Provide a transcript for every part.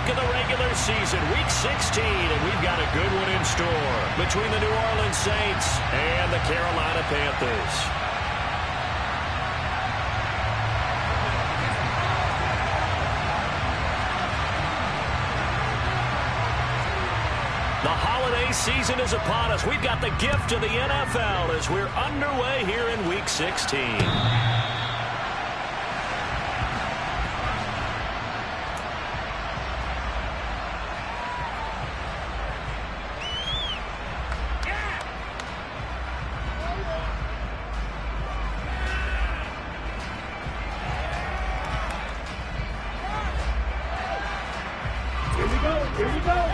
week of the regular season, week 16, and we've got a good one in store between the New Orleans Saints and the Carolina Panthers. The holiday season is upon us. We've got the gift of the NFL as we're underway here in week 16. Here we go.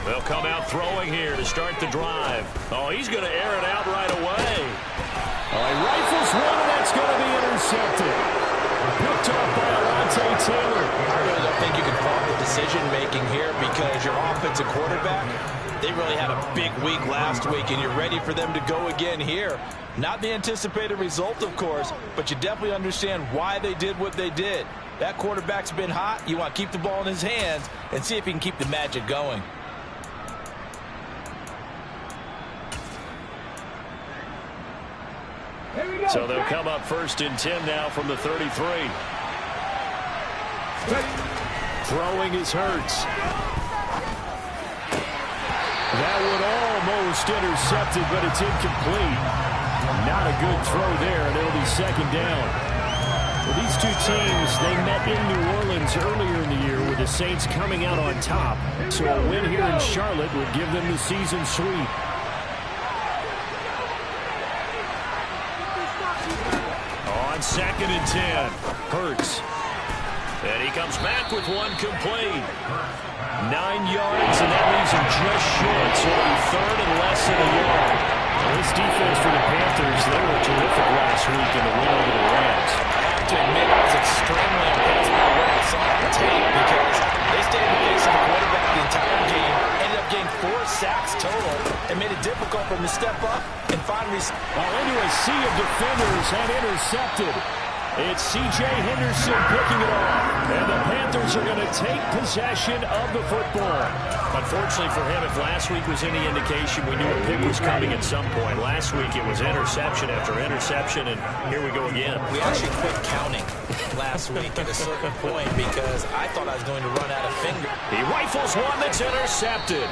They'll come out throwing here to start the drive. Oh, he's going to air it out right away. Oh, he rifles one, and that's going to be intercepted. Picked off by Alontae Taylor. I really don't think you can fault the decision-making here because your offensive quarterback, they really had a big week last week, and you're ready for them to go again here. Not the anticipated result, of course, but you definitely understand why they did what they did. That quarterback's been hot. You want to keep the ball in his hands and see if he can keep the magic going. So they'll come up 1st and 10 now from the 33. Throwing is Hurts. That one almost intercepted, but it's incomplete. Not a good throw there, and it'll be 2nd down. Well, these two teams, they met in New Orleans earlier in the year with the Saints coming out on top. So a win here in Charlotte would give them the season sweep. On 2nd and 10, Hurts. And he comes back with one complete. 9 yards, and that leaves him just short. So it'll be 3rd and less than a yard. Well, this defense for the Panthers, they were terrific last week in the win over the Rams. I have to admit, I was extremely impressed by what I saw on the tape because they stayed in the face of the quarterback the entire game, ended up getting 4 sacks total, and made it difficult for him to step up and find into a sea of defenders and intercepted. It's C.J. Henderson picking it off, and the Panthers are going to take possession of the football. Unfortunately for him, if last week was any indication, we knew a pick was coming at some point. Last week it was interception after interception, and here we go again. We actually quit counting last week at a certain point because I thought I was going to run out of finger. He rifles one that's intercepted.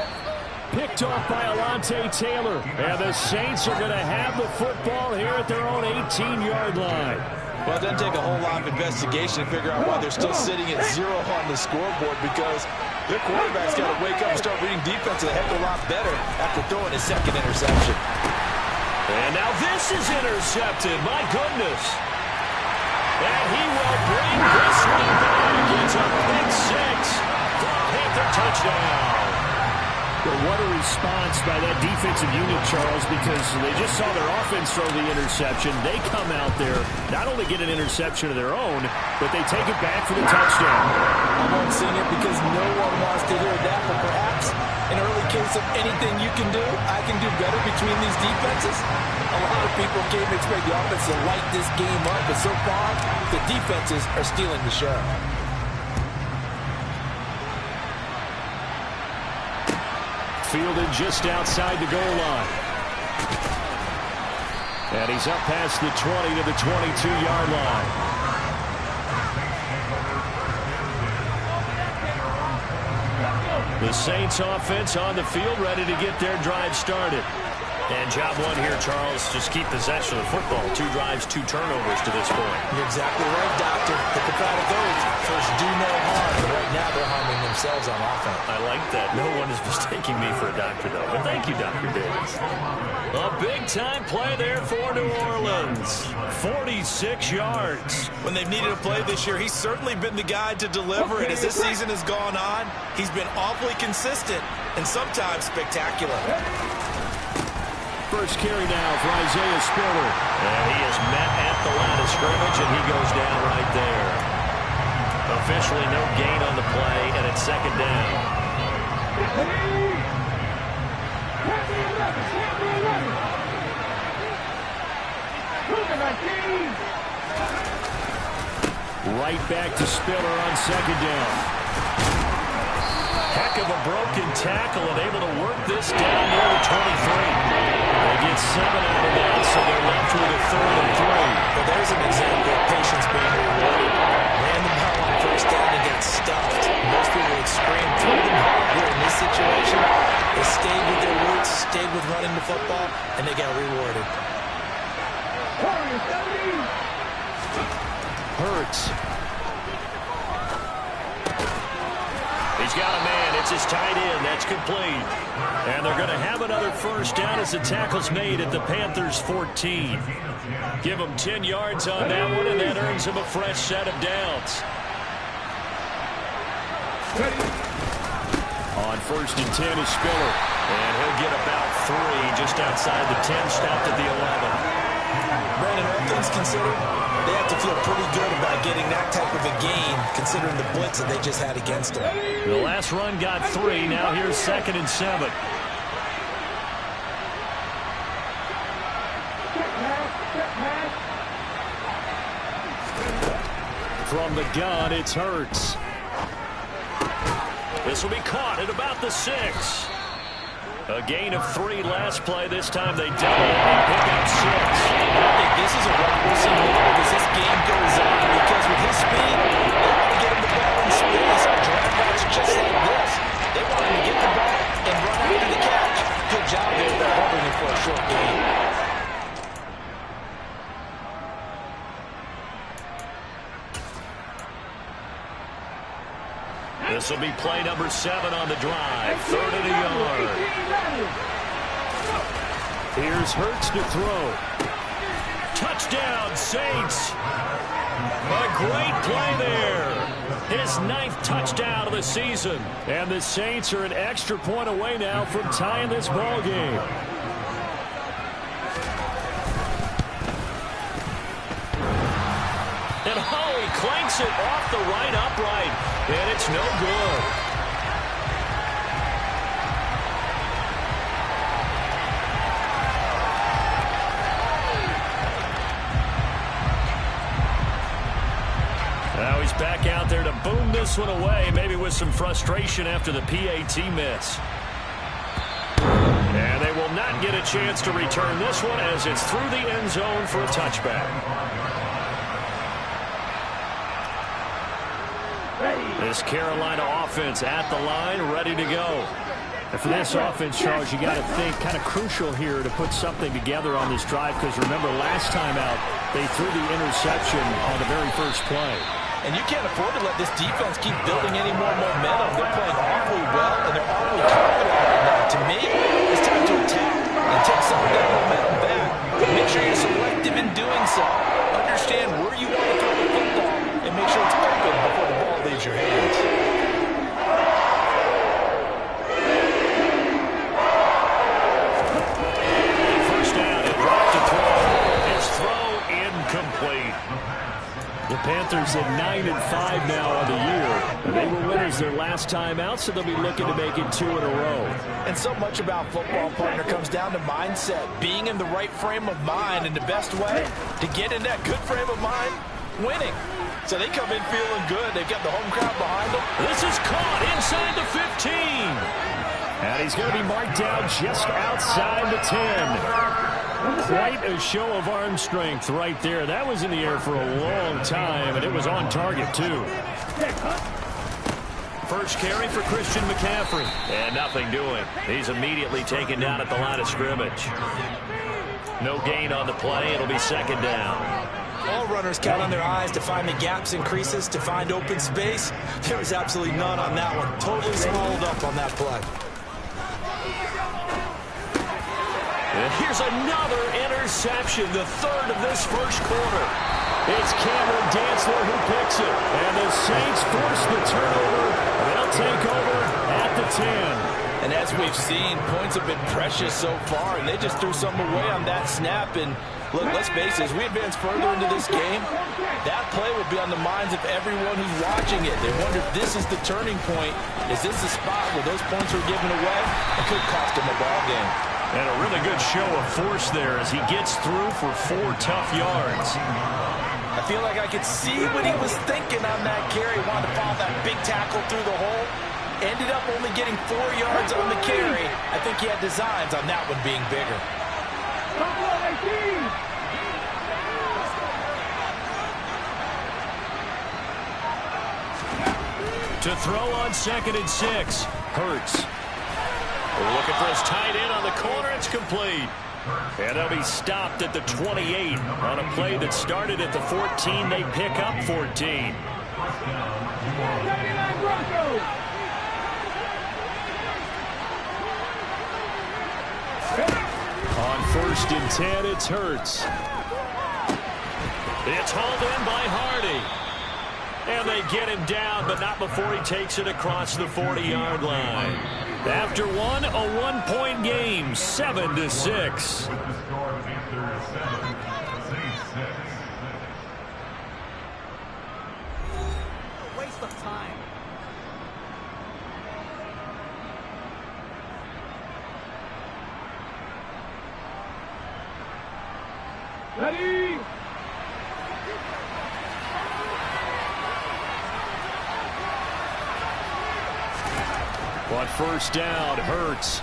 Picked off by Alontae Taylor, and the Saints are going to have the football here at their own 18-yard line. Well, it doesn't take a whole lot of investigation to figure out why they're still sitting at 0 on the scoreboard because their quarterback's got to wake up and start reading defense a heck of a lot better after throwing his 2nd interception. And now this is intercepted. My goodness. And he will bring this one back. It's a big 6 for a Panther touchdown. Well, what a response by that defensive unit, Charles, because they just saw their offense throw the interception. They come out there, not only get an interception of their own, but they take it back for the touchdown. I won't sing it because no one wants to hear that, but perhaps an early case of anything you can do, I can do better between these defenses. A lot of people came to expect the offense to light this game up, but so far, the defenses are stealing the show. Fielded just outside the goal line. And he's up past the 20 to the 22-yard line. The Saints offense on the field, ready to get their drive started. And job one here, Charles, just keep possession of the football. 2 drives, 2 turnovers to this point. You're exactly right, Doctor. Hit the crowd of those. First, do no harm. But right now, they're harming themselves on offense. I like that. No one is mistaking me for a doctor, though. But thank you, Dr. Davis. A big-time play there for New Orleans. 46 yards. When they've needed a play this year, he's certainly been the guy to deliver. And as this season has gone on, he's been awfully consistent and sometimes spectacular. First carry now for Isaiah Spiller. And he is met at the line of scrimmage, and he goes down right there. officially no gain on the play, and it's second down. Right back to Spiller on second down. Heck of a broken tackle and able to work this down near the 23. They get 7 out of that, so they're left with a 3rd and 3. Well, there's an example of patience being rewarded. Ran the ball on first down and got stuffed. Most people would scream, throw the ball here in this situation. They stayed with their roots, stayed with running the football, and they got rewarded. Hurts. He's got a man. It's his tight end. That's complete. And they're going to have another first down as the tackle's made at the Panthers' 14. Give them 10 yards on that one, and that earns them a fresh set of downs. On first and 10 is Spiller. And he'll get about 3 just outside the 10, stopped at the 11. Brandon, all things considered, they have to feel pretty good about getting that type of a gain, considering the blitz that they just had against them. The last run got 3. Now here's 2nd and 7. From the gun, it's Hurts. This will be caught at about the 6. A gain of 3 last play. This time they double it and pick up 6. I think this is a run we'll see more as this game goes on, because with his speed, they want to get him the ball in space on draft backs just like this. They want him to get the ball and run after the catch. Good job there by holding him for a short gain. This will be play number 7 on the drive. 3rd and a yard. Here's Hurts to throw. Touchdown, Saints. A great play there. His 9th touchdown of the season. And the Saints are an extra point away now from tying this ball game. And Howie clanks it off the right upright. And it's no good. Now he's back out there to boom this one away, maybe with some frustration after the PAT miss. And they will not get a chance to return this one as it's through the end zone for a touchback. This Carolina offense at the line, ready to go. And for this offense, Charles, you got to think kind of crucial here to put something together on this drive, because remember last time out they threw the interception on the very first play. And you can't afford to let this defense keep building any more momentum. They're playing awfully well, and they're awfully confident right now. To me, it's time to attack and take some of that momentum back. Make sure you're selective in doing so. Understand where you want to throw the football, and make sure it's open before the ball leaves your hands. First down and right to throw. His throw incomplete. The Panthers at 9-5 now on the year. They were winners their last time out, so they'll be looking to make it 2 in a row. And so much about football, partner, comes down to mindset. Being in the right frame of mind, and the best way to get in that good frame of mind, winning. So they come in feeling good. They've got the home crowd behind them. This is caught inside the 15. And he's going to be marked down just outside the 10. Quite a show of arm strength right there. That was in the air for a long time, and it was on target, too. First carry for Christian McCaffrey. And nothing doing. He's immediately taken down at the line of scrimmage. No gain on the play. It'll be second down. All runners count on their eyes to find the gaps and creases, to find open space. There was absolutely none on that one. Totally swallowed up on that play. And here's another interception, the 3rd of this first quarter. It's Cameron Dantzler who picks it. And the Saints force the turnover. They'll take over at the 10. And as we've seen, points have been precious so far, and they just threw some away on that snap. And Look, let's face it, as we advance further into this game, that play will be on the minds of everyone who's watching it. They wonder if this is the turning point. Is this the spot where those points were given away? It could cost them a ball game. And a really good show of force there as he gets through for 4 tough yards. I feel like I could see what he was thinking on that carry. Wanted to follow that big tackle through the hole. Ended up only getting 4 yards on the carry. I think he had designs on that one being bigger. To throw on 2nd and 6. Hurts. We're looking for his tight end on the corner. It's complete. And they'll be stopped at the 28 on a play that started at the 14. They pick up 14. On 1st and 10, it's Hurts. It's hauled in by Hardy. And they get him down, but not before he takes it across the 40-yard line. After one, a 1-point game, 7-6. Waste of time. Ready? On 1st down, Hurts.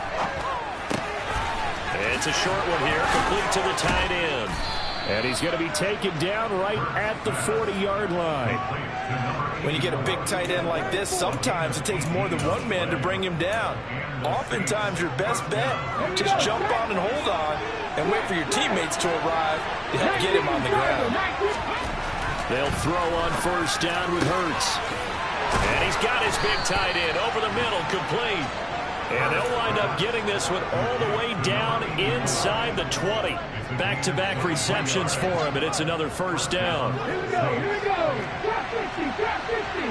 It's a short one here, complete to the tight end. And he's going to be taken down right at the 40-yard line. When you get a big tight end like this, sometimes it takes more than one man to bring him down. Oftentimes, your best bet, just jump on and hold on and wait for your teammates to arrive to help get him on the ground. They'll throw on 1st down with Hurts. And he's got his big tight end over the middle, complete. And they'll wind up getting this one all the way down inside the 20. Back-to-back receptions for him, and it's another 1st down. Here we go, here we go. Drop 50, drop 50.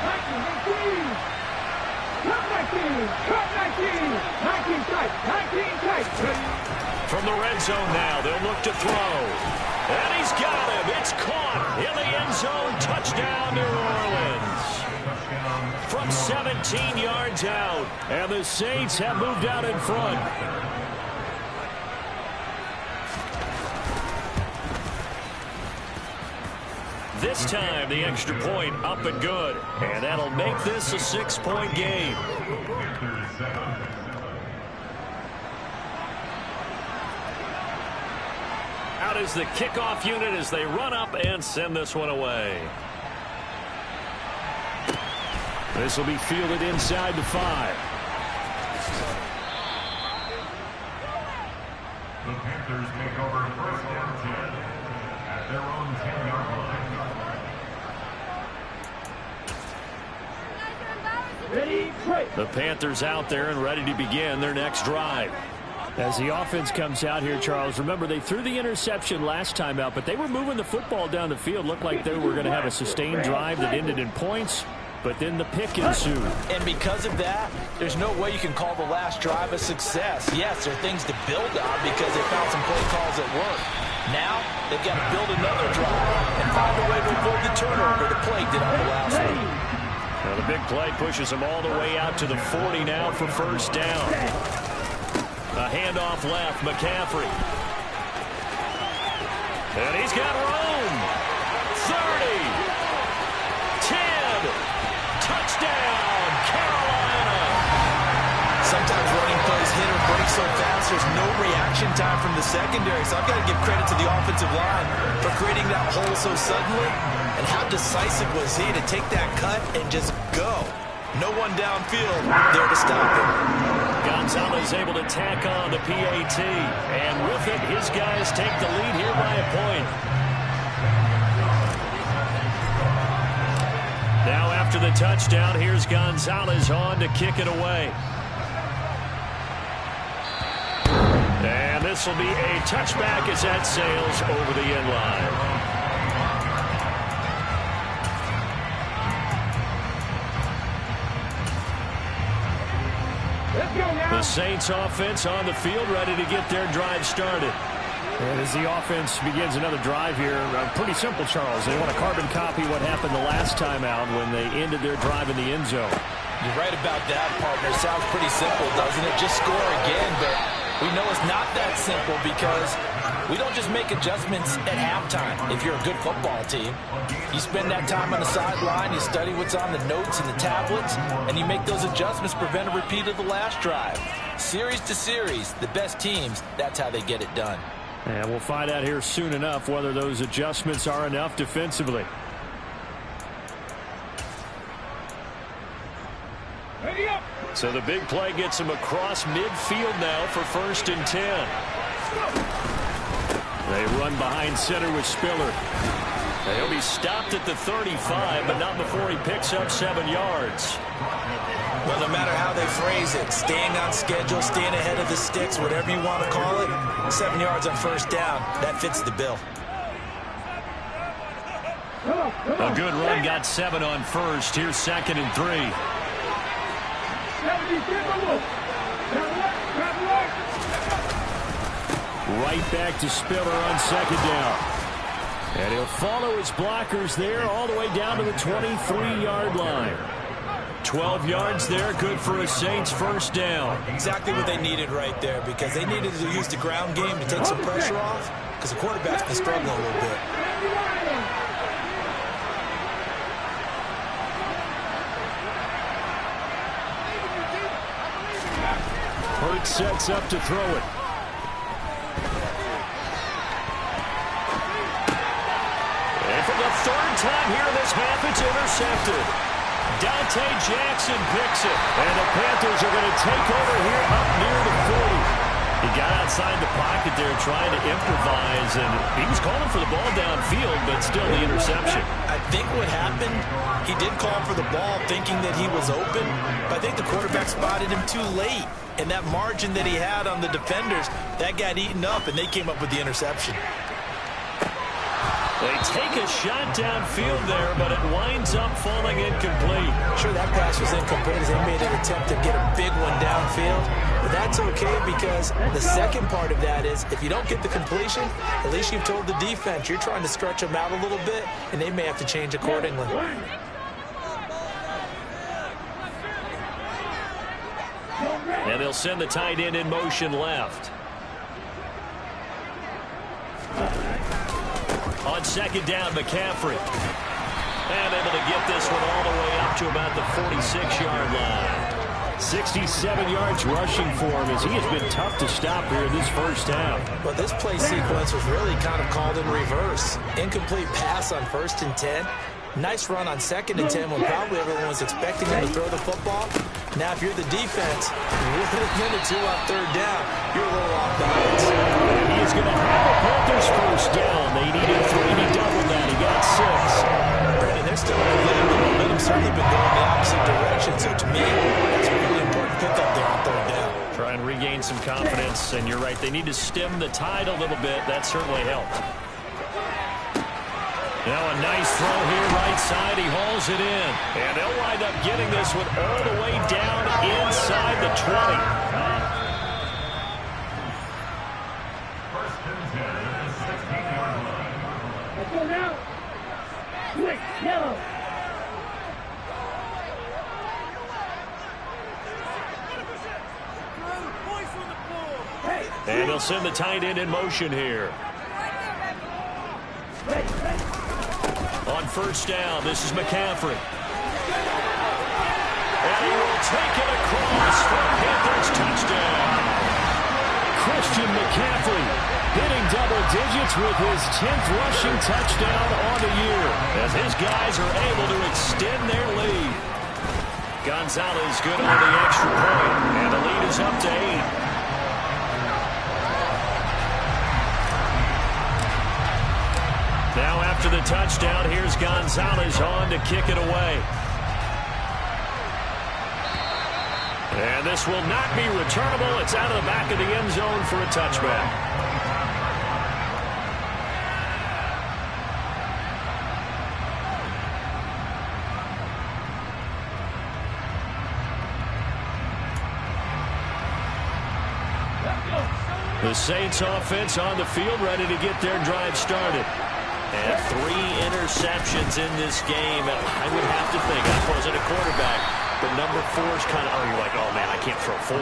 19, 19. Drop 19, drop 19. 19 tight, 19 tight. From the red zone now, they'll look to throw. And he's got him. It's caught in the end zone. Touchdown, New Orleans. From 17 yards out. And the Saints have moved out in front. This time, the extra point up and good. And that'll make this a 6-point game. Out is the kickoff unit as they run up and send this one away. This will be fielded inside the 5. The Panthers take over 1st and 10 at their own 10-yard line. Ready, play. The Panthers out there and ready to begin their next drive. As the offense comes out here, Charles, remember they threw the interception last time out, but they were moving the football down the field. Looked like they were going to have a sustained drive that ended in points, but then the pick ensued. And because of that, there's no way you can call the last drive a success. Yes, there are things to build on because they found some play calls that work. Now, they've got to build another drive and find a way to avoid the turnover that plagued it on the last one. Now the big play pushes them all the way out to the 40 now for 1st down. A handoff left, McCaffrey. And he's got room. 30. 10. Touchdown, Carolina. Sometimes running plays hit or break so fast, there's no reaction time from the secondary. So I've got to give credit to the offensive line for creating that hole so suddenly. And how decisive was he to take that cut and just go? No one downfield there to stop him. Gonzalez able to tack on the PAT. And with it, his guys take the lead here by a point. Now after the touchdown, here's Gonzalez on to kick it away. And this will be a touchback as that sails over the end line. The The Saints offense on the field, ready to get their drive started. And as the offense begins another drive here, pretty simple, Charles. They want to carbon copy what happened the last time out when they ended their drive in the end zone. You're right about that, partner. Sounds pretty simple, doesn't it? Just score again, but we know it's not that simple because we don't just make adjustments at halftime. If you're a good football team, you spend that time on the sideline, you study what's on the notes and the tablets, and you make those adjustments, prevent a repeat of the last drive. Series to series, the best teams, that's how they get it done. And we'll find out here soon enough whether those adjustments are enough defensively. Ready up. So the big play gets him across midfield now for 1st and 10. They run behind center with Spiller. He'll be stopped at the 35, but not before he picks up 7 yards. Well, no matter how they phrase it, staying on schedule, staying ahead of the sticks, whatever you want to call it, 7 yards on 1st down, that fits the bill. A good run got 7 on 1st. Here's 2nd and 3. Right back to Spiller on 2nd down. And he'll follow his blockers there all the way down to the 23-yard line. 12 yards there, good for a Saints 1st down. Exactly what they needed right there, because they needed to use the ground game to take some pressure off, because the quarterback's been struggling a little bit. Hurt sets up to throw it. And for the 3rd time here in this half, it's intercepted. Dante Jackson picks it. And the Panthers are going to take over here up near the 40. He got outside the pocket there trying to improvise, and he was calling for the ball downfield, but still the interception. I think what happened, he did call for the ball thinking that he was open, but I think the quarterback spotted him too late. And that margin that he had on the defenders, that got eaten up, and they came up with the interception. They take a shot downfield there, but it winds up falling incomplete. Sure, that pass was incomplete as they made an attempt to get a big one downfield. But that's okay, because the second part of that is if you don't get the completion, at least you've told the defense you're trying to stretch them out a little bit, and they may have to change accordingly. And they'll send the tight end in motion left. On 2nd down, McCaffrey. And able to get this one all the way up to about the 46-yard line. 67 yards rushing for him as he has been tough to stop here in this 1st half. Well, this play sequence was really kind of called in reverse. Incomplete pass on 1st and 10. Nice run on 2nd and 10 when probably everyone was expecting him to throw the football. Now, if you're the defense, with a minute 2 on 3rd down, you're a little off balance. And he is going to have the Panthers 1st down. They needed 3. He doubled that. He got 6. Brandon, they're still momentum. The momentum's certainly been going the opposite direction. So, to me, that's a really important pickup there on 3rd down. Try and regain some confidence. And you're right, they need to stem the tide a little bit. That certainly helped. Now a nice throw here right side. He hauls it in. And they'll wind up getting this one all the way down inside the 20. 1st and 10 at the 16-yard line. Let's go now. Quick, yellow. And they'll send the tight end in motion here. On 1st down, this is McCaffrey. And he will take it across for Panthers touchdown. Christian McCaffrey hitting double digits with his 10th rushing touchdown on the year as his guys are able to extend their lead. Gonzalez good on the extra point, and the lead is up to 8. Now after the touchdown, here's Gonzalez on to kick it away. And this will not be returnable. It's out of the back of the end zone for a touchback. The Saints offense on the field, ready to get their drive started. And 3 interceptions in this game. I would have to think, I wasn't a quarterback, but number 4 is kind of, you're like, oh man, I can't throw 4.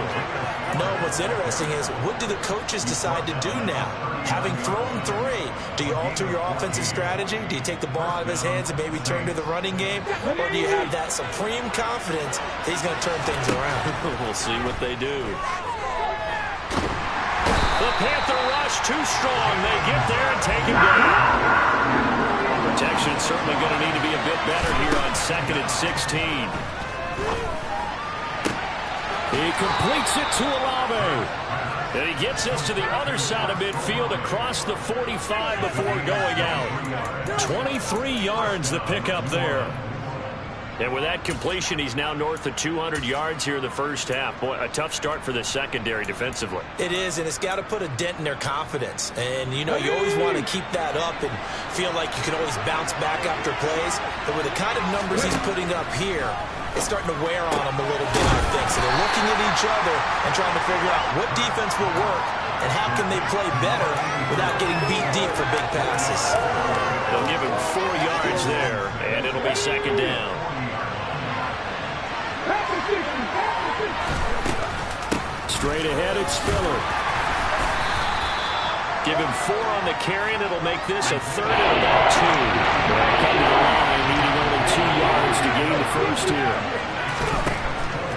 No, what's interesting is, what do the coaches decide to do now? Having thrown 3, do you alter your offensive strategy? Do you take the ball out of his hands and maybe turn to the running game? Or do you have that supreme confidence that he's going to turn things around? We'll see what they do. The Panther rush too strong. They get there and take him down. Protection certainly going to need to be a bit better here on 2nd and 16. He completes it to Olave. And he gets us to the other side of midfield across the 45 before going out. 23 yards the pickup there. And with that completion, he's now north of 200 yards here in the first half. Boy, a tough start for the secondary defensively. It is, and it's got to put a dent in their confidence. And, you know, you always want to keep that up and feel like you can always bounce back after plays. But with the kind of numbers he's putting up here, it's starting to wear on them a little bit, I think. So they're looking at each other and trying to figure out what defense will work and how can they play better without getting beat deep for big passes. They'll give him 4 yards there, and it'll be 2nd down. Straight ahead, it's Spiller. Give him 4 on the carry, and it'll make this a 3rd and about 2. Come to the line, needing only 2 yards to gain the first here.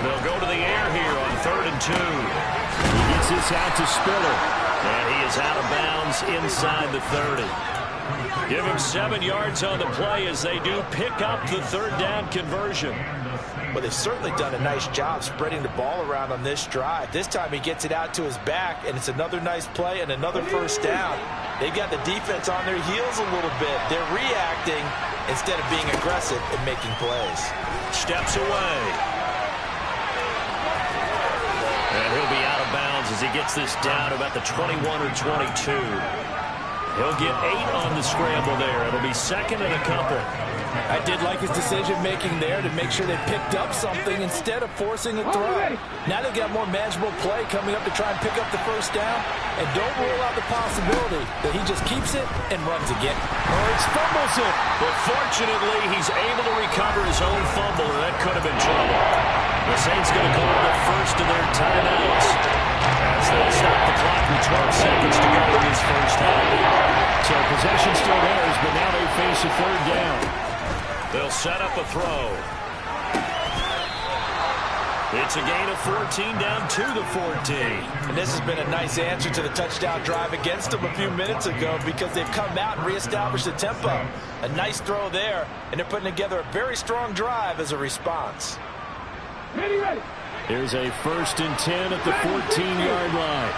They'll go to the air here on 3rd and 2. He gets this out to Spiller. And he is out of bounds inside the 30. Give him 7 yards on the play as they do pick up the 3rd down conversion. Well, they've certainly done a nice job spreading the ball around on this drive. This time he gets it out to his back, and it's another nice play and another first down. They've got the defense on their heels a little bit. They're reacting instead of being aggressive and making plays. Steps away. And he'll be out of bounds as he gets this down to about the 21 or 22. He'll get 8 on the scramble there. It'll be 2nd and a couple. I did like his decision-making there to make sure they picked up something instead of forcing a throw. Now they've got more manageable play coming up to try and pick up the first down. And don't rule out the possibility that he just keeps it and runs again. Or he fumbles it. But fortunately, he's able to recover his own fumble, or that could have been trouble. The Saints going to call the first of their timeouts as they stop the clock with 12 seconds to go in this first half. So possession still theirs, but now they face a 3rd down. They'll set up a throw. It's a gain of 14 down to the 14. And this has been a nice answer to the touchdown drive against them a few minutes ago because they've come out and reestablished the tempo. A nice throw there, and they're putting together a very strong drive as a response. Ready. Here's a 1st and 10 at the 14-yard line.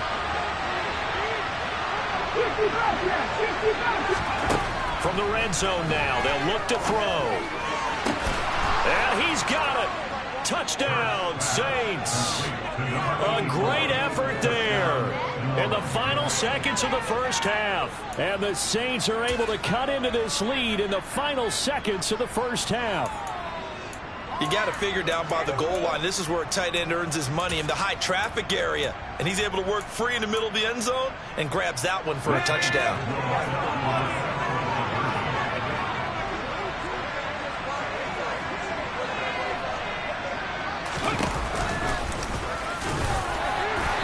From the red zone now, they'll look to throw. And he's got it. Touchdown, Saints. A great effort there in the final seconds of the first half. And the Saints are able to cut into this lead in the final seconds of the first half. You got to figure down by the goal line. This is where a tight end earns his money in the high traffic area. And he's able to work free in the middle of the end zone and grabs that one for a touchdown.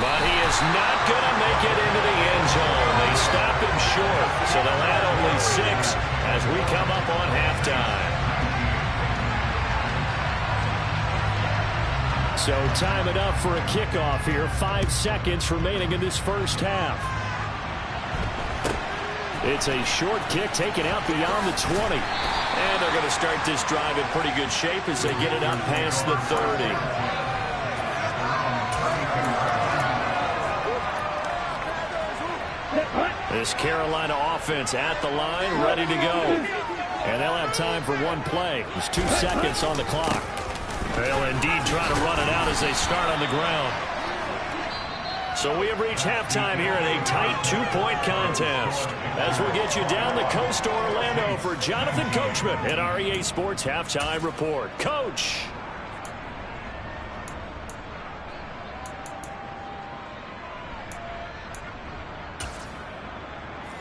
But he is not going to make it into the end zone. They stop him short, so they'll add only 6 as we come up on halftime. So time enough for a kickoff here. 5 seconds remaining in this first half. It's a short kick taken out beyond the 20. And they're going to start this drive in pretty good shape as they get it up past the 30. This Carolina offense at the line, ready to go. And they'll have time for one play. There's 2 seconds on the clock. They'll indeed try to run it out as they start on the ground. So we have reached halftime here in a tight 2-point contest. As we'll get you down the coast to Orlando for Jonathan Coachman at our EA Sports Halftime Report. Coach.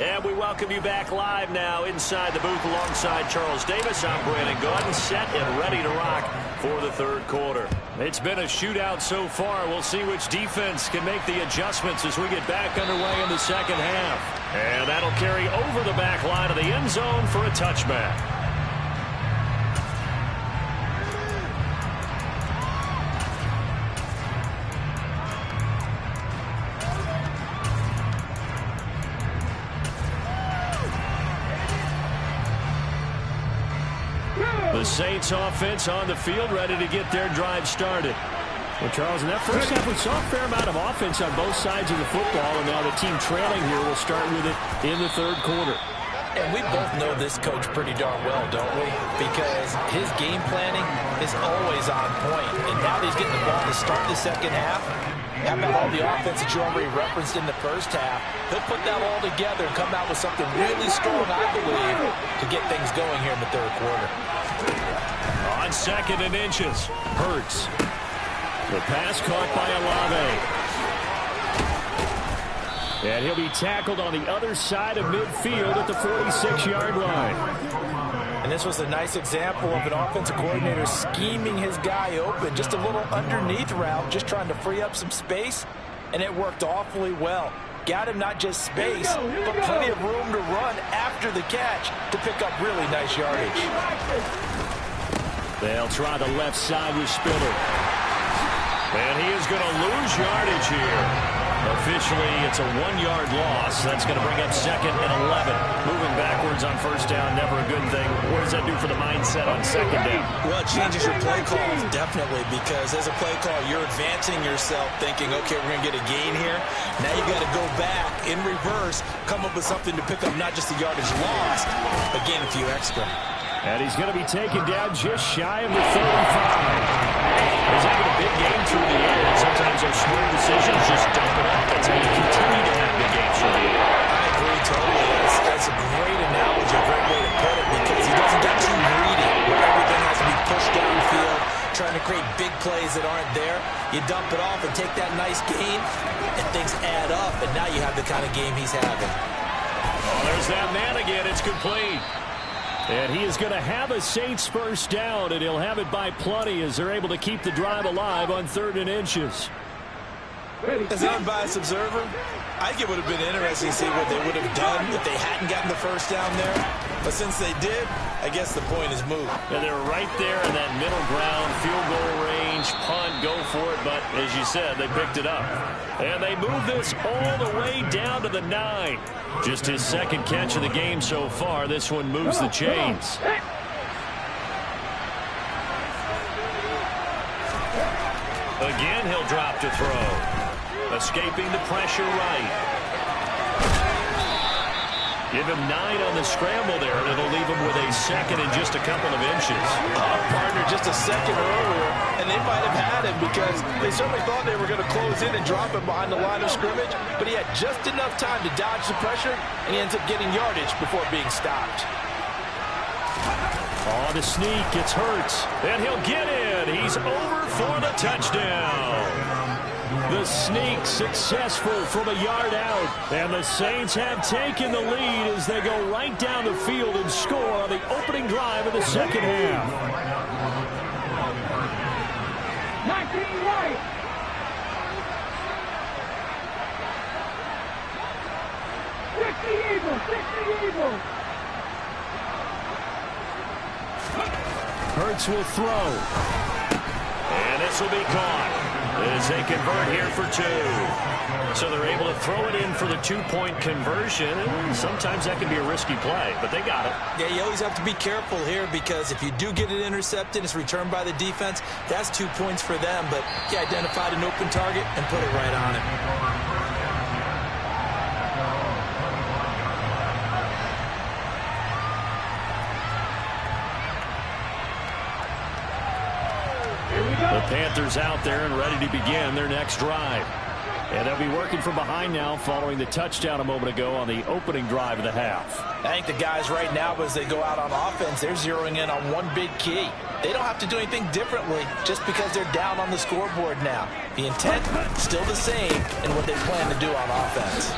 And we welcome you back live now inside the booth alongside Charles Davis. I'm Brandon Gaudin, set and ready to rock for the third quarter. It's been a shootout so far. We'll see which defense can make the adjustments as we get back underway in the second half. And that'll carry over the back line of the end zone for a touchback. The Saints offense on the field, ready to get their drive started. Well, Charles, in that first half, we saw a fair amount of offense on both sides of the football, and now the team trailing here will start with it in the third quarter. And we both know this coach pretty darn well, don't we? Because his game planning is always on point. And now that he's getting the ball to start the second half, how about all the offense that you already referenced in the first half? He'll put that all together and come out with something really strong, I believe, to get things going here in the third quarter. On second and inches, Hurts. The pass caught by Olave. And he'll be tackled on the other side of midfield at the 46-yard line. And this was a nice example of an offensive coordinator scheming his guy open. Just a little underneath route, just trying to free up some space. And it worked awfully well. Got him not just space, but plenty of room to run after the catch to pick up really nice yardage. They'll try the left side with Spiller. And he is going to lose yardage here. Officially, it's a 1-yard loss. That's going to bring up second and 11. Moving backwards on first down, never a good thing. What does that do for the mindset on second down? Well, it changes your play calls, definitely, because as a play call, you're advancing yourself thinking, okay, we're going to get a gain here. Now you got to go back in reverse, come up with something to pick up not just the yardage lost, but gain a few extra. And he's going to be taken down just shy of the 35. He's having a big game through the air. Sometimes those smart decisions just dump it off. That's how you continue to have big games through the air. I agree totally. That's a great analogy, a great way to put it, because he doesn't get too greedy where everything has to be pushed downfield, trying to create big plays that aren't there. You dump it off and take that nice gain, and things add up, and now you have the kind of game he's having. Oh, there's that man again. It's complete. And he is going to have a Saints first down, and he'll have it by plenty as they're able to keep the drive alive on third and inches. As an unbiased observer, I think it would have been interesting to see what they would have done if they hadn't gotten the first down there. But since they did, I guess the point is moot. And they're right there in that middle ground, field goal range, punt, go for it. But as you said, they picked it up. And they move this all the way down to the 9. Just his second catch of the game so far. This one moves the chains. Again, he'll drop to throw. Escaping the pressure right. Give him 9 on the scramble there, and it'll leave him with a second and just a couple of inches. Partner just a second earlier, and they might have had him because they certainly thought they were going to close in and drop him behind the line of scrimmage, but he had just enough time to dodge the pressure, and he ends up getting yardage before being stopped. Oh, the sneak, it's Hurts, and he'll get in. He's over for the touchdown. The sneak successful from a yard out. And the Saints have taken the lead as they go right down the field and score on the opening drive of the second half. 19 right. Hurts will throw. And this will be caught as they convert here for 2. So they're able to throw it in for the 2-point conversion. Sometimes that can be a risky play, but they got it. Yeah, you always have to be careful here because if you do get it intercepted, it's returned by the defense. That's 2 points for them, but you identified an open target and put it right on it. The Panthers out there and ready to begin their next drive. And they'll be working from behind now following the touchdown a moment ago on the opening drive of the half. I think the guys right now, as they go out on offense, they're zeroing in on one big key. They don't have to do anything differently just because they're down on the scoreboard now. The intent, still the same in what they plan to do on offense.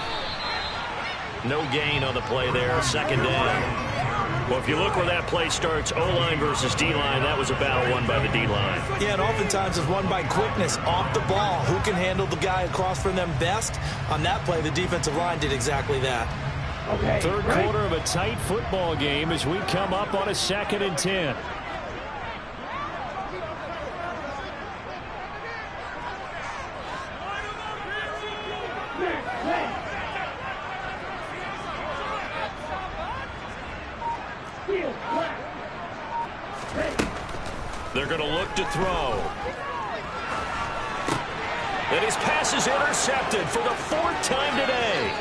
No gain on the play there, second down. Well, if you look where that play starts, O-line versus D-line, that was a battle won by the D-line. Yeah, and oftentimes it's won by quickness off the ball. Who can handle the guy across from them best? On that play, the defensive line did exactly that. Okay, Third quarter of a tight football game as we come up on a 2nd and 10. They're going to look to throw. And his pass is intercepted for the 4th time today.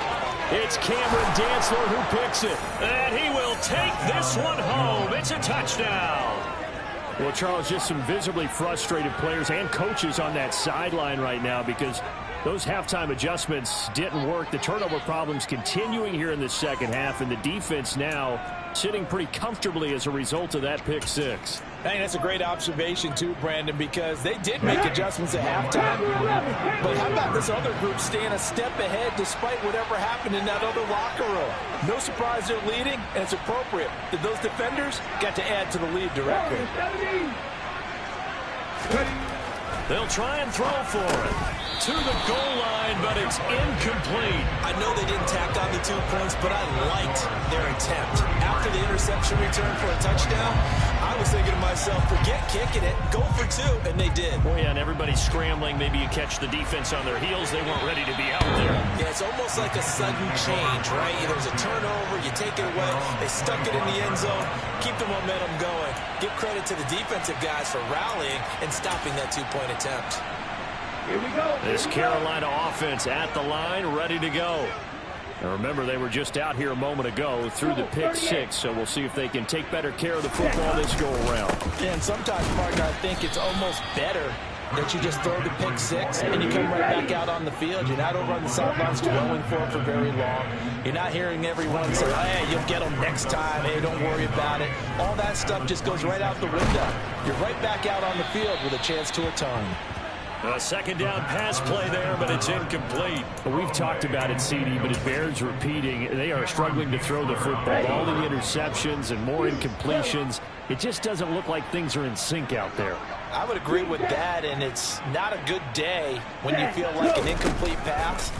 It's Cameron Dantzler who picks it. And he will take this one home. It's a touchdown. Well, Charles, just some visibly frustrated players and coaches on that sideline right now because those halftime adjustments didn't work. The turnover problems continuing here in the second half, and the defense now sitting pretty comfortably as a result of that pick six. I think that's a great observation, too, Brandon, because they did make adjustments at halftime. But how about this other group staying a step ahead despite whatever happened in that other locker room? No surprise they're leading, and it's appropriate that those defenders got to add to the lead directly. They'll try and throw for it. To the goal line, but it's incomplete. I know they didn't tack on the 2 points, but I liked their attempt. After the interception return for a touchdown, I was thinking to myself, forget kicking it, go for 2, and they did. Oh, yeah, and everybody's scrambling. Maybe you catch the defense on their heels. They weren't ready to be out there. Yeah, it's almost like a sudden change, right? There's a turnover, you take it away, they stuck it in the end zone, keep the momentum going. Give credit to the defensive guys for rallying and stopping that 2-point attempt. Here we go. This Carolina offense at the line, ready to go. Now remember, they were just out here a moment ago through the pick six, so we'll see if they can take better care of the football this go-around. Yeah, and sometimes, partner, I think it's almost better that you just throw the pick six and you come right back out on the field. You're not over on the sidelines dwelling for it for very long. You're not hearing everyone say, hey, you'll get them next time. Hey, don't worry about it. All that stuff just goes right out the window. You're right back out on the field with a chance to atone. A second down pass play there, but it's incomplete. We've talked about it, CD, but it bears repeating. They are struggling to throw the football. All the interceptions and more incompletions. It just doesn't look like things are in sync out there. I would agree with that, and it's not a good day when you feel like an incomplete pass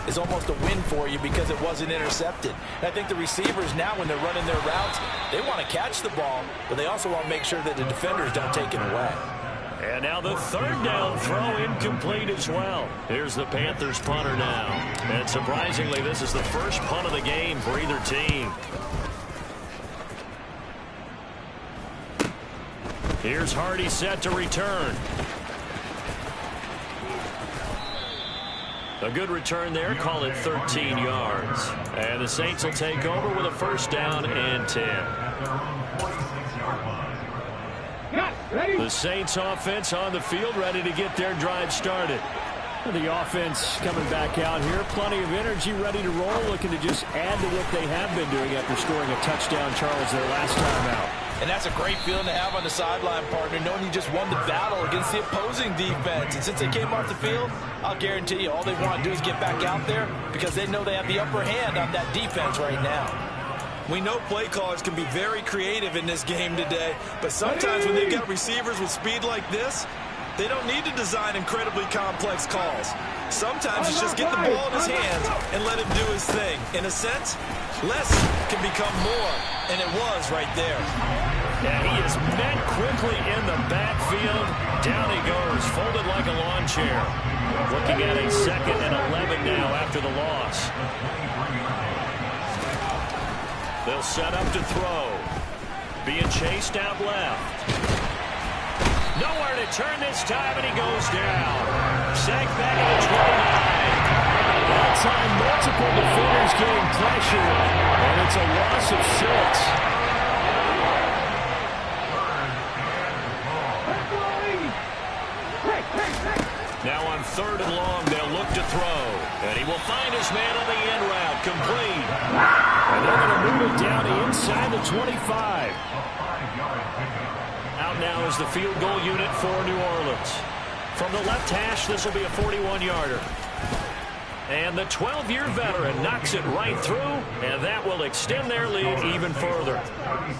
is almost a win for you because it wasn't intercepted. And I think the receivers now, when they're running their routes, they want to catch the ball, but they also want to make sure that the defenders don't take it away. And now the third down throw incomplete as well. Here's the Panthers punter now. And surprisingly, this is the first punt of the game for either team. Here's Hardy set to return. A good return there, call it 13 yards. And the Saints will take over with a first down and 10. The Saints offense on the field, ready to get their drive started. The offense coming back out here, plenty of energy, ready to roll, looking to just add to what they have been doing after scoring a touchdown, Charles, their last time out. And that's a great feeling to have on the sideline, partner, knowing you just won the battle against the opposing defense. And since they came off the field, I'll guarantee you all they want to do is get back out there because they know they have the upper hand on that defense right now. We know play callers can be very creative in this game today, but sometimes when they've got receivers with speed like this, they don't need to design incredibly complex calls. Sometimes it's just get the ball in his hands and let him do his thing. In a sense, less can become more, and it was right there. Yeah, he is met quickly in the backfield. Down he goes, folded like a lawn chair. Looking at a 2nd and 11 now after the loss. They'll set up to throw. Being chased out left. Nowhere to turn this time, and he goes down. Sacked back at the 29. That time, multiple defenders getting pressure, and it's a loss of 6. Now on 3rd and long, they'll look to throw. And he will find his man on the end route, complete. And they're going to move it down inside the 25. Out now is the field goal unit for New Orleans. From the left hash, this will be a 41-yarder. And the 12-year veteran knocks it right through, and that will extend their lead even further.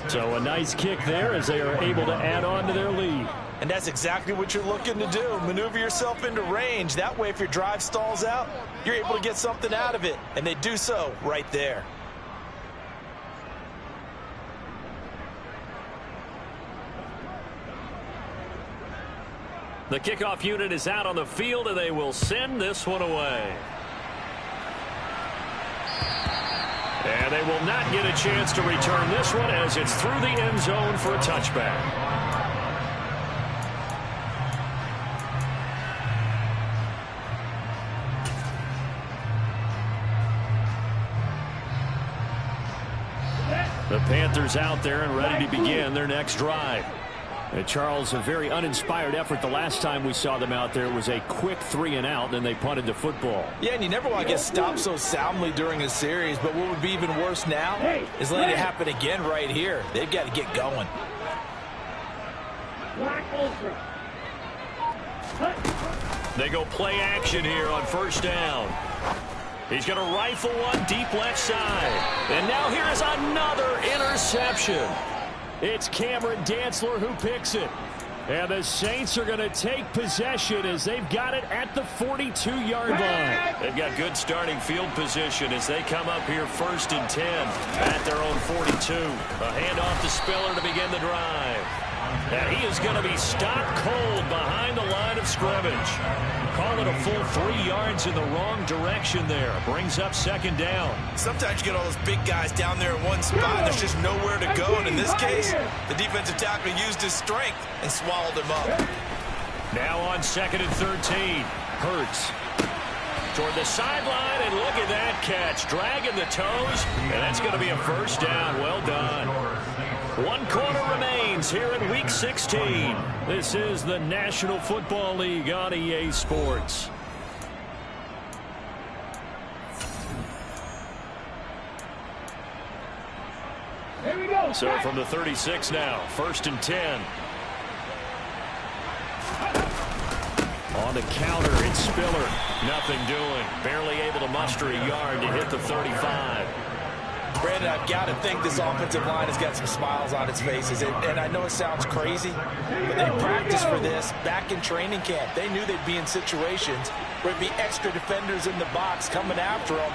So a nice kick there as they are able to add on to their lead. And that's exactly what you're looking to do. Maneuver yourself into range. That way, if your drive stalls out, you're able to get something out of it. And they do so right there. The kickoff unit is out on the field, and they will send this one away. And they will not get a chance to return this one as it's through the end zone for a touchback. The Panthers out there and ready to begin their next drive. And Charles, a very uninspired effort the last time we saw them out there. It was a quick 3-and-out, and they punted the football. Yeah, and you never want to get stopped so soundly during a series, but what would be even worse now is letting it happen again right here. They've got to get going. They go play action here on first down. He's going to rifle one deep left side. And now here is another interception. It's Cameron Dantzler who picks it. And the Saints are going to take possession as they've got it at the 42-yard line. They've got good starting field position as they come up here 1st and 10 at their own 42. A handoff to Spiller to begin the drive. And he is going to be stopped cold behind the line of scrimmage. Call it a full 3 yards in the wrong direction there. Brings up 2nd down. Sometimes you get all those big guys down there in one spot, and there's just nowhere to go. And in this case, the defensive tackle used his strength and swallowed him up. Now on 2nd and 13. Hurts toward the sideline, and look at that catch. Dragging the toes, and that's going to be a first down. Well done. 1 quarter remains here in Week 16. This is the National Football League on EA Sports. Here we go. So from the 36 now, 1st and 10. On the counter, it's Spiller. Nothing doing. Barely able to muster a yard to hit the 35. Brandon, I've got to think this offensive line has got some smiles on its faces. And I know it sounds crazy, but they practiced for this back in training camp. They knew they'd be in situations where it'd be extra defenders in the box coming after them,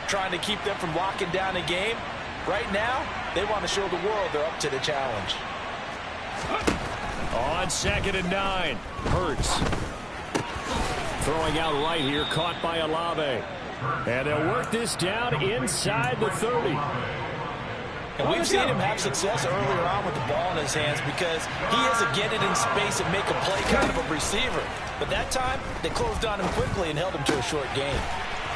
trying to keep them from locking down a game. Right now, they want to show the world they're up to the challenge. On 2nd and 9, Hurts. Throwing out right here, caught by Olave. And they'll work this down inside the 30. And we've seen him have success earlier on with the ball in his hands because he is a get it in space and make a play kind of a receiver. But that time, they closed on him quickly and held him to a short gain.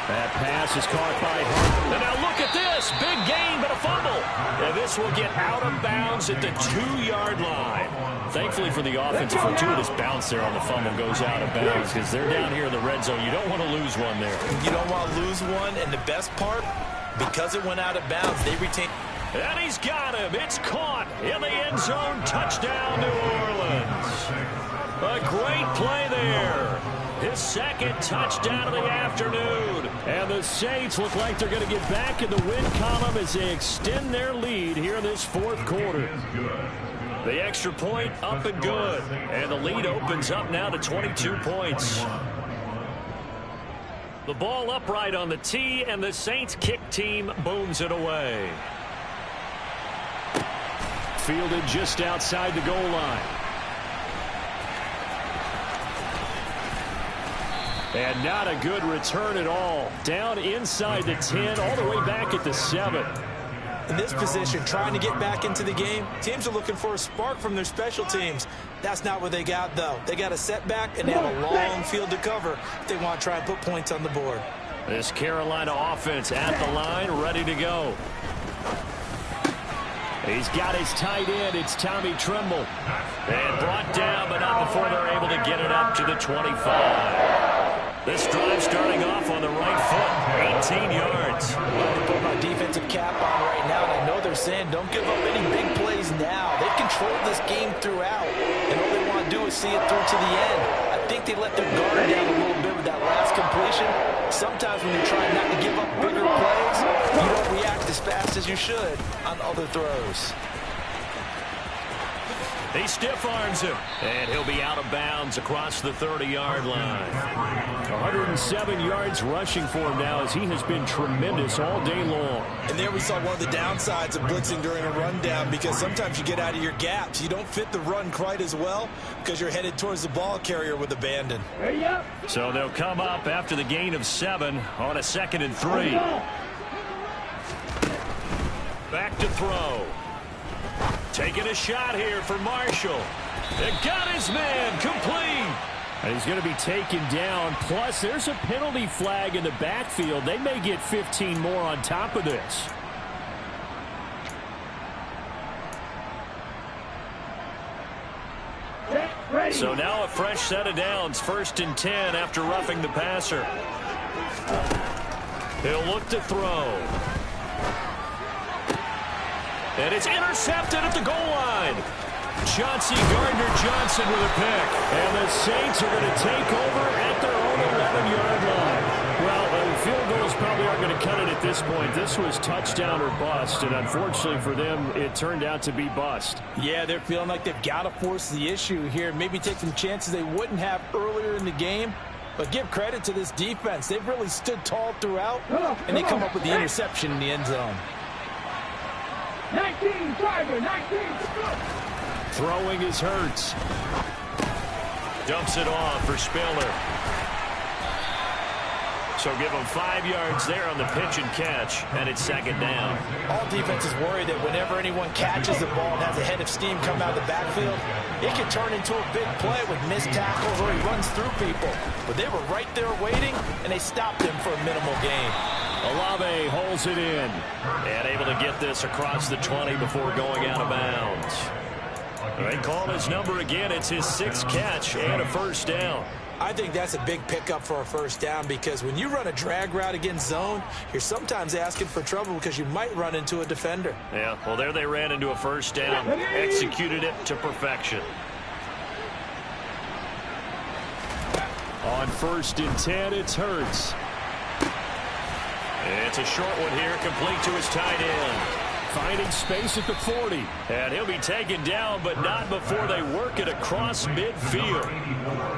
That pass is caught by Hunt. And now look at this. Big gain, but a fumble. And this will get out of bounds at the 2-yard line. Thankfully for the offense, a fortuitous bounce there on the fumble goes out of bounds because they're down here in the red zone. You don't want to lose one there. You don't want to lose one, and the best part, because it went out of bounds, they retain. And he's got him. It's caught in the end zone. Touchdown, New Orleans. A great play there. His 2nd touchdown of the afternoon. And the Saints look like they're going to get back in the win column as they extend their lead here in this 4th quarter. The extra point up and good. And the lead opens up now to 22 points. The ball upright on the tee, and the Saints kick team booms it away. Fielded just outside the goal line. And not a good return at all. Down inside the 10, all the way back at the 7. In this position, trying to get back into the game, teams are looking for a spark from their special teams. That's not what they got, though. They got a setback, and they have a long field to cover if they want to try and put points on the board. This Carolina offense at the line, ready to go. He's got his tight end. It's Tommy Tremble. And brought down, but not before they're able to get it up to the 25. This drive starting off on the right foot, 18 yards. I put my defensive cap on right now, and I know they're saying don't give up any big plays now. They've controlled this game throughout, and all they want to do is see it through to the end. I think they let their guard down a little bit with that last completion. Sometimes when you're trying not to give up bigger plays, you don't react as fast as you should on other throws. He stiff arms him, and he'll be out of bounds across the 30-yard line. 107 yards rushing for him now as he has been tremendous all day long. And there we saw one of the downsides of blitzing during a rundown, because sometimes you get out of your gaps. You don't fit the run quite as well because you're headed towards the ball carrier with abandon. So they'll come up after the gain of 7 on a 2nd and 3. Back to throw. Taking a shot here for Marshall. It got his man complete. And he's going to be taken down. Plus, there's a penalty flag in the backfield. They may get 15 more on top of this. So now a fresh set of downs. 1st and 10 after roughing the passer. He'll look to throw. And it's intercepted at the goal line. Chauncey Gardner-Johnson with a pick. And the Saints are going to take over at their own 11-yard line. Well, field goals probably aren't going to cut it at this point. This was touchdown or bust, and unfortunately for them, it turned out to be bust. Yeah, they're feeling like they've got to force the issue here. Maybe take some chances they wouldn't have earlier in the game. But give credit to this defense. They've really stood tall throughout, and they come up with the interception in the end zone. 19, driver, 19. Throwing is Hurts. Dumps it off for Spiller. So give him 5 yards there on the pitch and catch, and it's 2nd down. All defenses worry that whenever anyone catches the ball and has a head of steam come out of the backfield, it can turn into a big play with missed tackles or he runs through people. But they were right there waiting, and they stopped him for a minimal gain. Olave holds it in and able to get this across the 20 before going out of bounds. They call his number again. It's his 6th catch and a 1st down. I think that's a big pickup for a 1st down, because when you run a drag route against zone, you're sometimes asking for trouble because you might run into a defender. Yeah, well, there they ran into a 1st down, executed it to perfection. On 1st and 10, it's Hurts. It's a short one here, complete to his tight end. Finding space at the 40. And he'll be taken down, but not before they work it across midfield.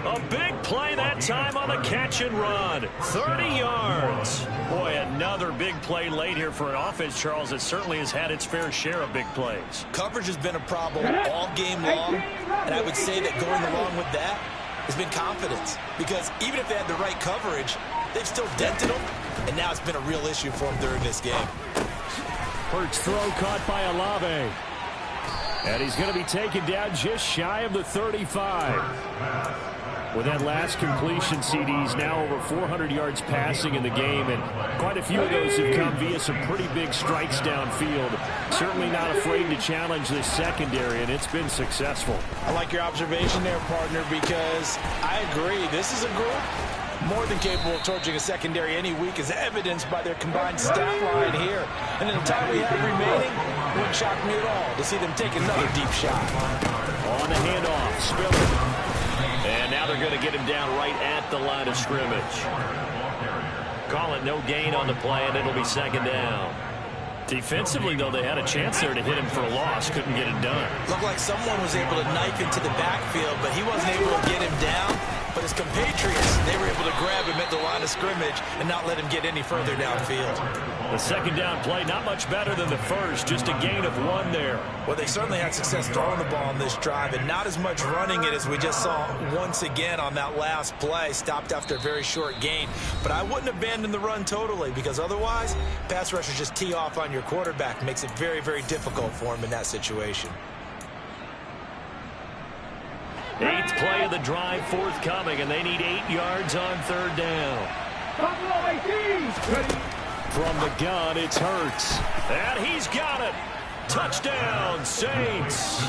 A big play that time on the catch and run. 30 yards. Boy, another big play late here for an offense, Charles, that certainly has had its fair share of big plays. Coverage has been a problem all game long, and I would say that going along with that has been confidence. Because even if they had the right coverage, they've still dented them, and now it's been a real issue for them during this game. Hurts throw caught by Olave. And he's going to be taken down just shy of the 35. With that last completion, CD's now over 400 yards passing in the game, and quite a few of those have come via some pretty big strikes downfield. Certainly not afraid to challenge this secondary, and it's been successful. I like your observation there, partner, because I agree. This is a group more than capable of torching a secondary any week, as evidenced by their combined stat line here. And in the time we have remaining, it wouldn't shock me at all to see them take another deep shot. On the handoff, Spiller. And now they're going to get him down right at the line of scrimmage. Call it no gain on the play, and it'll be 2nd down. Defensively, though, they had a chance there to hit him for a loss. Couldn't get it done. Looked like someone was able to knife into the backfield, but he wasn't able to get him down. But his compatriots, they were able to grab him at the line of scrimmage and not let him get any further downfield. The 2nd down play, not much better than the first, just a gain of 1 there. Well, they certainly had success throwing the ball on this drive, and not as much running it as we just saw once again on that last play. Stopped after a very short gain. But I wouldn't abandon the run totally, because otherwise, pass rushers just tee off on your quarterback. Makes it very, very difficult for him in that situation. 8th play of the drive forthcoming, and they need 8 yards on 3rd down. From the gun, it's Hurts. And he's got it. Touchdown, Saints.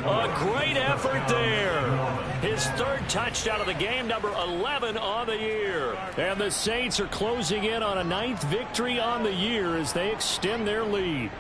A great effort there. His 3rd touchdown of the game, number 11 on the year. And the Saints are closing in on a 9th victory on the year as they extend their lead.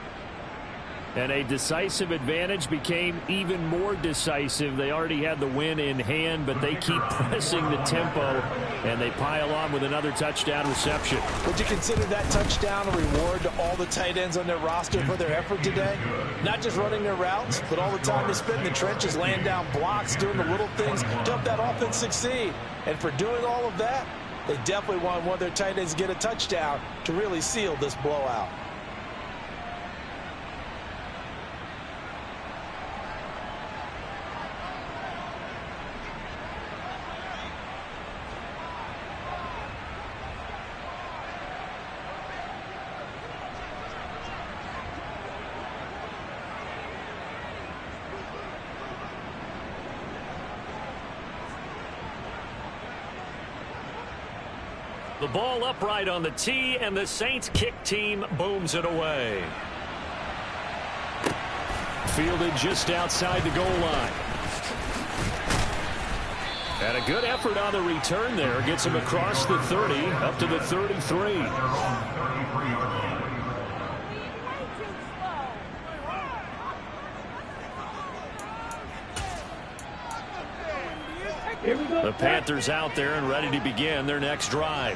And a decisive advantage became even more decisive. They already had the win in hand, but they keep pressing the tempo, and they pile on with another touchdown reception. Would you consider that touchdown a reward to all the tight ends on their roster for their effort today? Not just running their routes, but all the time they spent in the trenches, laying down blocks, doing the little things to help that offense succeed. And for doing all of that, they definitely want one of their tight ends to get a touchdown to really seal this blowout. The ball upright on the tee, and the Saints kick team booms it away. Fielded just outside the goal line. And a good effort on the return there. Gets him across the 30, up to the 33. The Panthers out there and ready to begin their next drive.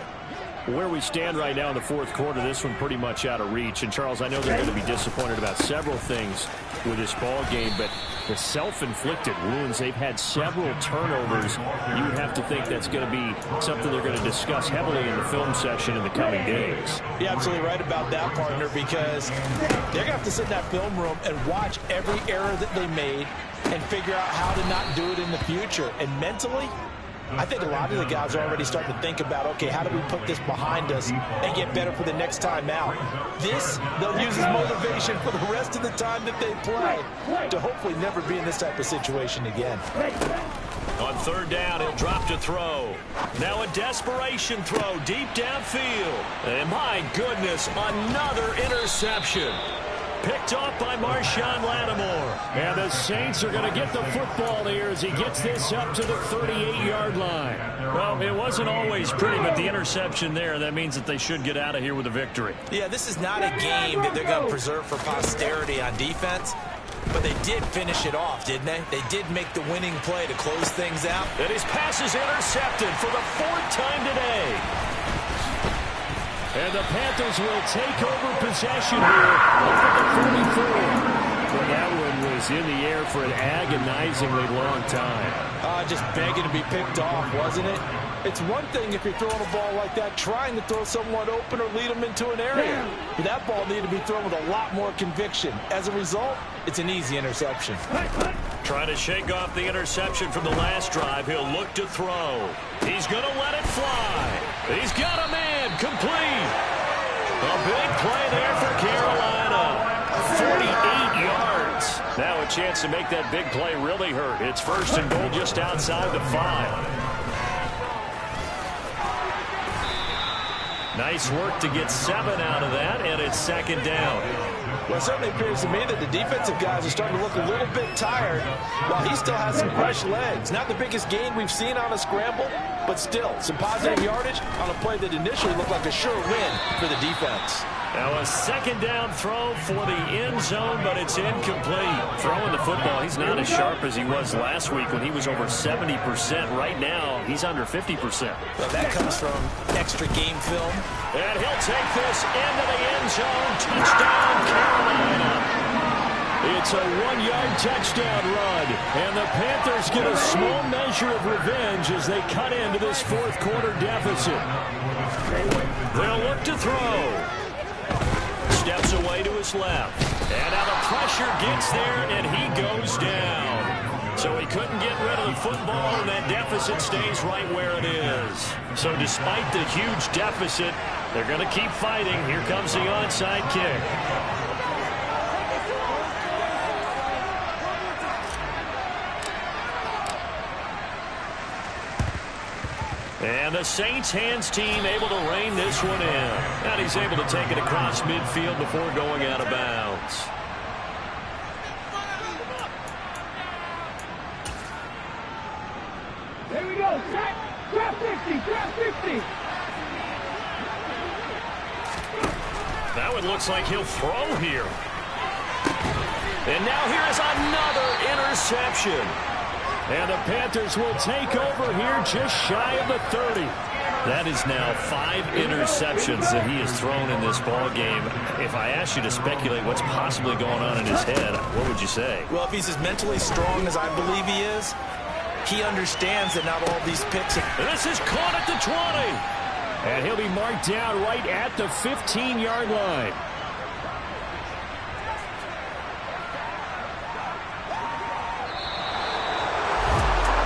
Where we stand right now in the fourth quarter, this one pretty much out of reach. And, Charles, I know they're going to be disappointed about several things with this ball game, but the self-inflicted wounds, they've had several turnovers. You would have to think that's going to be something they're going to discuss heavily in the film session in the coming days. You're absolutely right about that, partner, because they're going to have to sit in that film room and watch every error that they made and figure out how to not do it in the future. And mentally, I think a lot of the guys are already starting to think about, okay, how do we put this behind us and get better for the next time out? This, they'll use as motivation for the rest of the time that they play to hopefully never be in this type of situation again. On third down, he'll drop to throw. Now a desperation throw deep downfield. And my goodness, another interception. Picked off by Marshawn Lattimore. And the Saints are going to get the football here as he gets this up to the 38-yard line. Well, it wasn't always pretty, but the interception there, that means that they should get out of here with a victory. Yeah, this is not a game that they're going to preserve for posterity on defense, but they did finish it off, didn't they? They did make the winning play to close things out. And his pass is intercepted for the fourth time today. And the Panthers will take over possession here up at the 44. Well, that one was in the air for an agonizingly long time. Just begging to be picked off, wasn't it? It's one thing if you're throwing a ball like that, trying to throw someone open or lead them into an area. But that ball needed to be thrown with a lot more conviction. As a result, it's an easy interception. Trying to shake off the interception from the last drive. He'll look to throw. He's going to let it fly. He's got a man complete. A big play there for Carolina. 48 yards. Now a chance to make that big play really hurt. It's first and goal just outside the 5. Nice work to get 7 out of that, and it's second down. Well, it certainly appears to me that the defensive guys are starting to look a little bit tired while he still has some fresh legs. Not the biggest gain we've seen on a scramble, but still some positive yardage on a play that initially looked like a sure win for the defense. Now a second down throw for the end zone, but it's incomplete. Throwing the football, he's not as sharp as he was last week when he was over 70%. Right now, he's under 50%. Well, that comes from extra game film. And he'll take this into the end zone. Touchdown, Carolina. It's a 1-yard touchdown run. And the Panthers get a small measure of revenge as they cut into this fourth quarter deficit. They'll look to throw. Steps away to his left. And now the pressure gets there, and he goes down. So he couldn't get rid of the football, and that deficit stays right where it is. So despite the huge deficit, they're going to keep fighting. Here comes the onside kick. And the Saints hands team able to rein this one in. And he's able to take it across midfield before going out of bounds. There we go. Trap 50. Trap 50. That one looks like he'll throw here. And now here is another interception. And the Panthers will take over here just shy of the 30. That is now 5 interceptions that he has thrown in this ball game. If I asked you to speculate what's possibly going on in his head, what would you say? Well, if he's as mentally strong as I believe he is, he understands that not all these picks are... This is caught at the 20. And he'll be marked down right at the 15-yard line.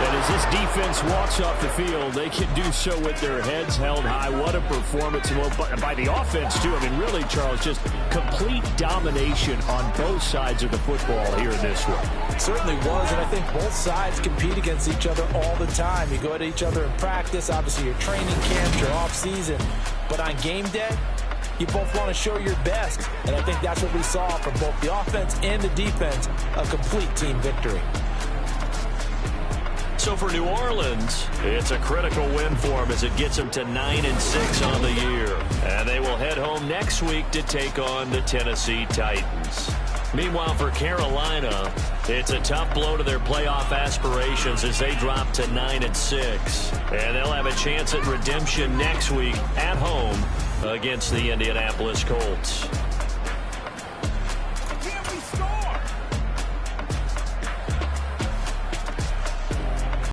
And as this defense walks off the field, they can do so with their heads held high. What a performance by the offense, too. I mean, really, Charles, just complete domination on both sides of the football here in this one. It certainly was, and I think both sides compete against each other all the time. You go at each other in practice, obviously your training camps, your off-season. But on game day, you both want to show your best. And I think that's what we saw from both the offense and the defense, a complete team victory. So for New Orleans, it's a critical win for them as it gets them to 9-6 on the year. And they will head home next week to take on the Tennessee Titans. Meanwhile, for Carolina, it's a tough blow to their playoff aspirations as they drop to 9-6. And they'll have a chance at redemption next week at home against the Indianapolis Colts.